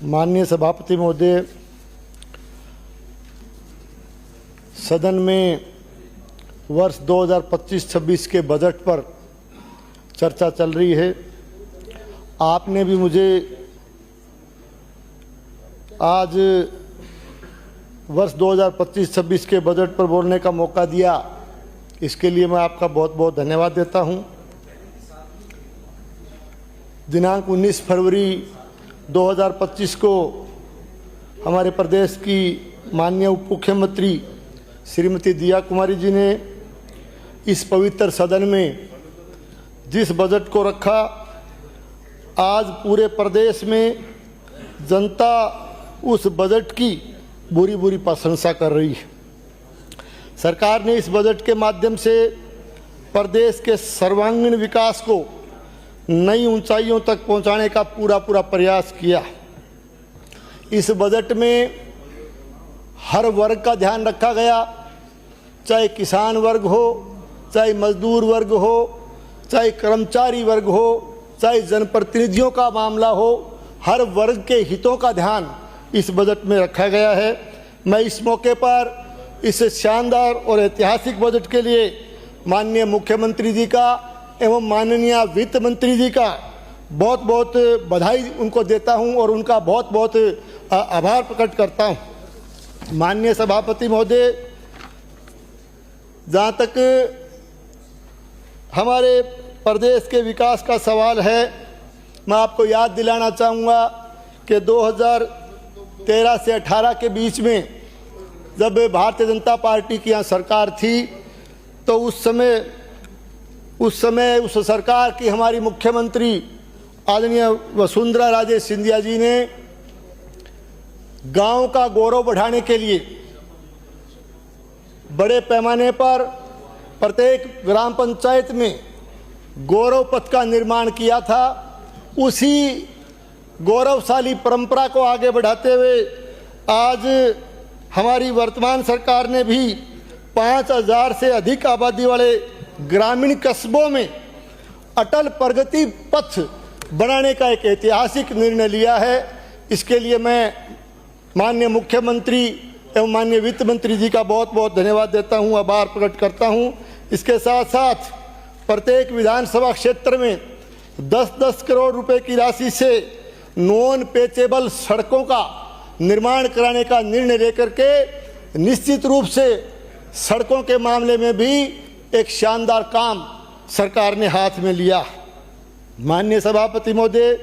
माननीय सभापति महोदय, सदन में वर्ष 2025-26 के बजट पर चर्चा चल रही है। आपने भी मुझे आज वर्ष 2025-26 के बजट पर बोलने का मौका दिया, इसके लिए मैं आपका बहुत बहुत धन्यवाद देता हूं। दिनांक 19 फरवरी 2025 को हमारे प्रदेश की माननीय उप मुख्यमंत्री श्रीमती दिया कुमारी जी ने इस पवित्र सदन में जिस बजट को रखा, आज पूरे प्रदेश में जनता उस बजट की बुरी बुरी प्रशंसा कर रही है। सरकार ने इस बजट के माध्यम से प्रदेश के सर्वांगीण विकास को नई ऊंचाइयों तक पहुंचाने का पूरा प्रयास किया। इस बजट में हर वर्ग का ध्यान रखा गया, चाहे किसान वर्ग हो, चाहे मजदूर वर्ग हो, चाहे कर्मचारी वर्ग हो, चाहे जनप्रतिनिधियों का मामला हो, हर वर्ग के हितों का ध्यान इस बजट में रखा गया है। मैं इस मौके पर इस शानदार और ऐतिहासिक बजट के लिए माननीय मुख्यमंत्री जी का एवं माननीय वित्त मंत्री जी का बहुत बहुत बधाई उनको देता हूं और उनका बहुत बहुत आभार प्रकट करता हूं। माननीय सभापति महोदय, जहां तक हमारे प्रदेश के विकास का सवाल है, मैं आपको याद दिलाना चाहूँगा कि 2013 से 18 के बीच में जब भारतीय जनता पार्टी की यहाँ सरकार थी, तो उस समय उस सरकार की हमारी मुख्यमंत्री आदरणीय वसुंधरा राजे सिंधिया जी ने गांव का गौरव बढ़ाने के लिए बड़े पैमाने पर प्रत्येक ग्राम पंचायत में गौरव पथ का निर्माण किया था। उसी गौरवशाली परंपरा को आगे बढ़ाते हुए आज हमारी वर्तमान सरकार ने भी 5000 से अधिक आबादी वाले ग्रामीण कस्बों में अटल प्रगति पथ बनाने का एक ऐतिहासिक निर्णय लिया है। इसके लिए मैं माननीय मुख्यमंत्री एवं माननीय वित्त मंत्री जी का बहुत बहुत धन्यवाद देता हूं, आभार प्रकट करता हूं। इसके साथ साथ प्रत्येक विधानसभा क्षेत्र में 10-10 करोड़ रुपए की राशि से नॉन पेचेबल सड़कों का निर्माण कराने का निर्णय लेकर के निश्चित रूप से सड़कों के मामले में भी एक शानदार काम सरकार ने हाथ में लिया। माननीय सभापति महोदय,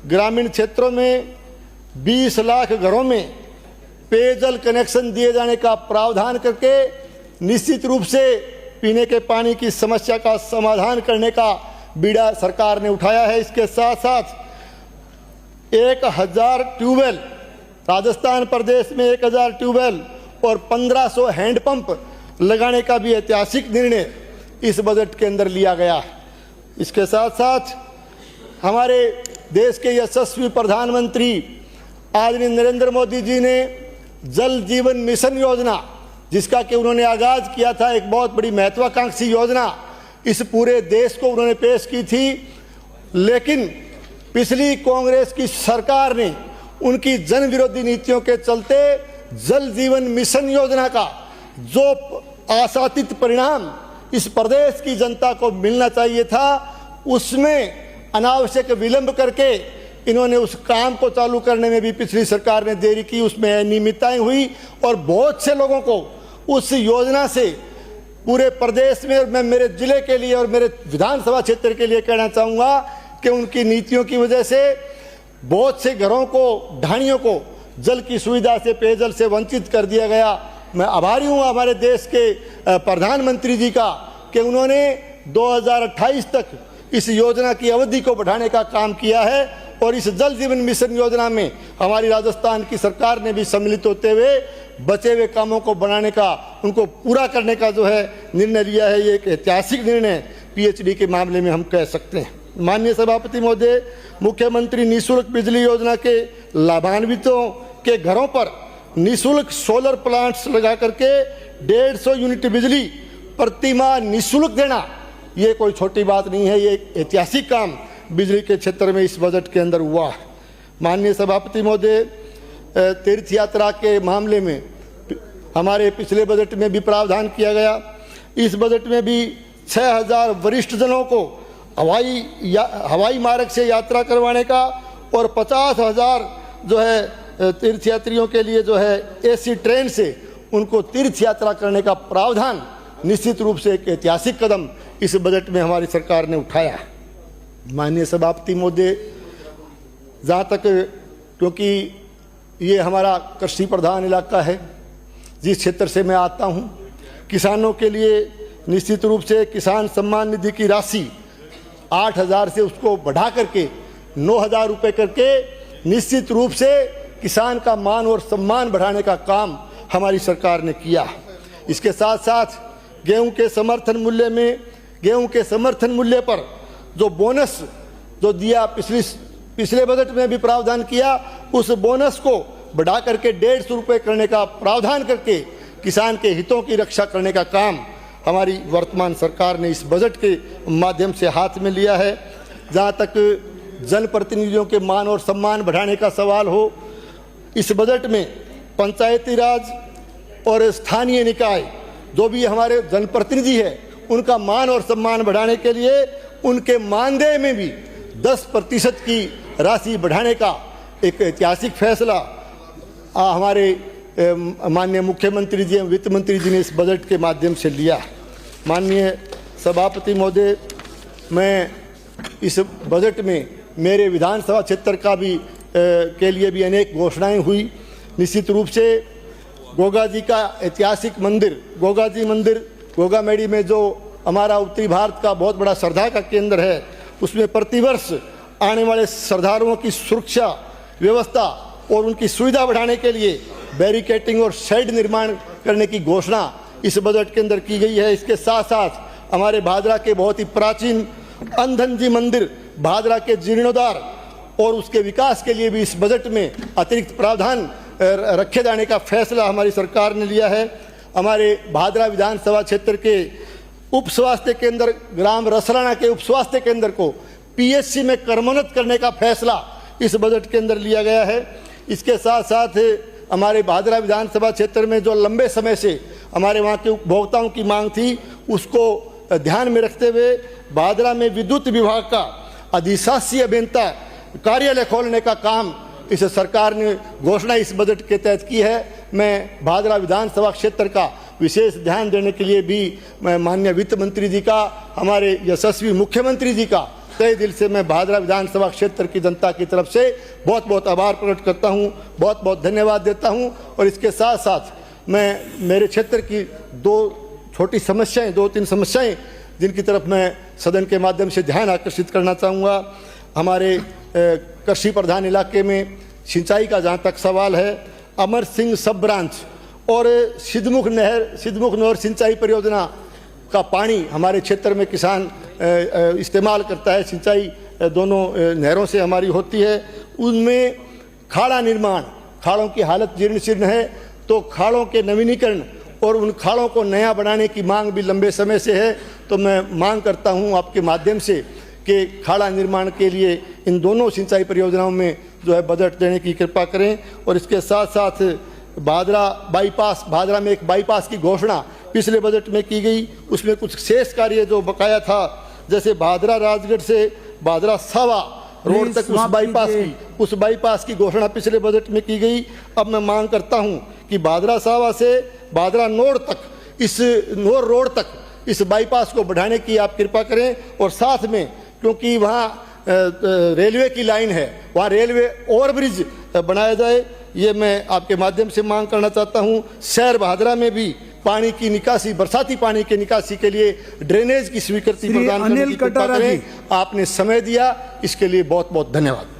ग्रामीण क्षेत्रों में 20 लाख घरों में पेयजल कनेक्शन दिए जाने का प्रावधान करके निश्चित रूप से पीने के पानी की समस्या का समाधान करने का बीड़ा सरकार ने उठाया है। इसके साथ साथ 1000 ट्यूबवेल, राजस्थान प्रदेश में 1000 ट्यूबवेल और 1500 हैंडपंप लगाने का भी ऐतिहासिक निर्णय इस बजट के अंदर लिया गया है। इसके साथ साथ हमारे देश के यशस्वी प्रधानमंत्री आदरणीय नरेंद्र मोदी जी ने जल जीवन मिशन योजना, जिसका कि उन्होंने आगाज किया था, एक बहुत बड़ी महत्वाकांक्षी योजना इस पूरे देश को उन्होंने पेश की थी। लेकिन पिछली कांग्रेस की सरकार ने उनकी जन विरोधी नीतियों के चलते जल जीवन मिशन योजना का जो आशातीत परिणाम इस प्रदेश की जनता को मिलना चाहिए था, उसमें अनावश्यक विलंब करके इन्होंने उस काम को चालू करने में भी पिछली सरकार ने देरी की, उसमें अनियमितताएं हुई और बहुत से लोगों को उस योजना से पूरे प्रदेश में, और मैं मेरे जिले के लिए और मेरे विधानसभा क्षेत्र के लिए कहना चाहूँगा कि उनकी नीतियों की वजह से बहुत से घरों को, ढाणियों को जल की सुविधा से, पेयजल से वंचित कर दिया गया। मैं आभारी हूँ हमारे देश के प्रधानमंत्री जी का कि उन्होंने 2028 तक इस योजना की अवधि को बढ़ाने का काम किया है और इस जल जीवन मिशन योजना में हमारी राजस्थान की सरकार ने भी सम्मिलित होते हुए बचे हुए कामों को बनाने का, उनको पूरा करने का जो है निर्णय लिया है। ये एक ऐतिहासिक निर्णय पीएचडी के मामले में हम कह सकते हैं। माननीय सभापति महोदय, मुख्यमंत्री निःशुल्क बिजली योजना के लाभान्वितों के घरों पर निःशुल्क सोलर प्लांट्स लगा करके 150 यूनिट बिजली प्रति माह निःशुल्क देना, ये कोई छोटी बात नहीं है। ये एक ऐतिहासिक काम बिजली के क्षेत्र में इस बजट के अंदर हुआ है। माननीय सभापति महोदय, तीर्थ यात्रा के मामले में हमारे पिछले बजट में भी प्रावधान किया गया। इस बजट में भी 6000 वरिष्ठ जनों को हवाई मार्ग से यात्रा करवाने का और 50,000 जो है तीर्थयात्रियों के लिए जो है एसी ट्रेन से उनको तीर्थ यात्रा करने का प्रावधान निश्चित रूप से एक ऐतिहासिक कदम इस बजट में हमारी सरकार ने उठाया। माननीय सभापति महोदय, जहाँ तक, क्योंकि ये हमारा कृषि प्रधान इलाका है, जिस क्षेत्र से मैं आता हूँ, किसानों के लिए निश्चित रूप से किसान सम्मान निधि की राशि 8,000 से उसको बढ़ा करके 9,000 रुपये करके निश्चित रूप से किसान का मान और सम्मान बढ़ाने का काम हमारी सरकार ने किया। इसके साथ साथ गेहूं के समर्थन मूल्य पर जो बोनस जो दिया, पिछले बजट में भी प्रावधान किया, उस बोनस को बढ़ा करके 150 रुपये करने का प्रावधान करके किसान के हितों की रक्षा करने का काम हमारी वर्तमान सरकार ने इस बजट के माध्यम से हाथ में लिया है। जहाँ तक जनप्रतिनिधियों के मान और सम्मान बढ़ाने का सवाल हो, इस बजट में पंचायती राज और स्थानीय निकाय जो भी हमारे जनप्रतिनिधि है, उनका मान और सम्मान बढ़ाने के लिए उनके मानदेय में भी 10% की राशि बढ़ाने का एक ऐतिहासिक फैसला हमारे माननीय मुख्यमंत्री जी एवं वित्त मंत्री जी ने इस बजट के माध्यम से लिया। माननीय सभापति महोदय, मैं इस बजट में मेरे विधानसभा क्षेत्र का भी के लिए भी अनेक घोषणाएं हुई। निश्चित रूप से गोगा जी का ऐतिहासिक मंदिर, गोगा जी मंदिर गोगामेड़ी में जो हमारा उत्तरी भारत का बहुत बड़ा श्रद्धा का केंद्र है, उसमें प्रतिवर्ष आने वाले श्रद्धालुओं की सुरक्षा व्यवस्था और उनकी सुविधा बढ़ाने के लिए बैरिकेटिंग और शेड निर्माण करने की घोषणा इस बजट के अंदर की गई है। इसके साथ साथ हमारे भादरा के बहुत ही प्राचीन अंधन जी मंदिर भादरा के जीर्णोद्धार और उसके विकास के लिए भी इस बजट में अतिरिक्त प्रावधान रखे जाने का फैसला हमारी सरकार ने लिया है। हमारे भादरा विधानसभा क्षेत्र के उप स्वास्थ्य केंद्र ग्राम रसराना के उप स्वास्थ्य केंद्र को पीएचसी में क्रमोन्नत करने का फैसला इस बजट के अंदर लिया गया है। इसके साथ साथ हमारे भादरा विधानसभा क्षेत्र में जो लंबे समय से हमारे वहाँ के उपभोक्ताओं की मांग थी, उसको ध्यान में रखते हुए भादरा में विद्युत विभाग का अधिशासी अभियंता कार्यालय खोलने का काम इस सरकार ने घोषणा इस बजट के तहत की है। मैं भादरा विधानसभा क्षेत्र का विशेष ध्यान देने के लिए भी मैं माननीय वित्त मंत्री जी का, हमारे यशस्वी मुख्यमंत्री जी का तहे दिल से मैं भादरा विधानसभा क्षेत्र की जनता की तरफ से बहुत बहुत आभार प्रकट करता हूं, बहुत बहुत धन्यवाद देता हूं। और इसके साथ साथ मैं मेरे क्षेत्र की दो तीन समस्याएं जिनकी तरफ मैं सदन के माध्यम से ध्यान आकर्षित करना चाहूँगा। हमारे कृषि प्रधान इलाके में सिंचाई का जहाँ तक सवाल है, अमर सिंह सब ब्रांच और सिद्धमुख नहर सिंचाई परियोजना का पानी हमारे क्षेत्र में किसान इस्तेमाल करता है। सिंचाई दोनों नहरों से हमारी होती है। उनमें खाड़ा निर्माण, खाड़ों की हालत जीर्ण शीर्ण है, तो खाड़ों के नवीनीकरण और उन खाड़ों को नया बनाने की मांग भी लंबे समय से है। तो मैं मांग करता हूं आपके माध्यम से कि खाड़ा निर्माण के लिए इन दोनों सिंचाई परियोजनाओं में जो है बजट देने की कृपा करें। और इसके साथ साथ भादरा में एक बाईपास की घोषणा पिछले बजट में की गई, उसमें कुछ शेष कार्य जो बकाया था, जैसे भादरा राजगढ़ से भादरा सावा रोड तक उस बाईपास की घोषणा पिछले बजट में की गई। अब मैं मांग करता हूं कि भादरा सावा से भादरा नोड तक, इस नोर रोड तक इस बाईपास को बढ़ाने की आप कृपा करें। और साथ में क्योंकि वहाँ रेलवे की लाइन है, वहाँ रेलवे ओवरब्रिज बनाया जाए, ये मैं आपके माध्यम से मांग करना चाहता हूँ। शहर भादरा में भी पानी की निकासी, बरसाती पानी की निकासी के लिए ड्रेनेज की स्वीकृति प्रदान करने की कृपा करें। आपने समय दिया, इसके लिए बहुत बहुत धन्यवाद।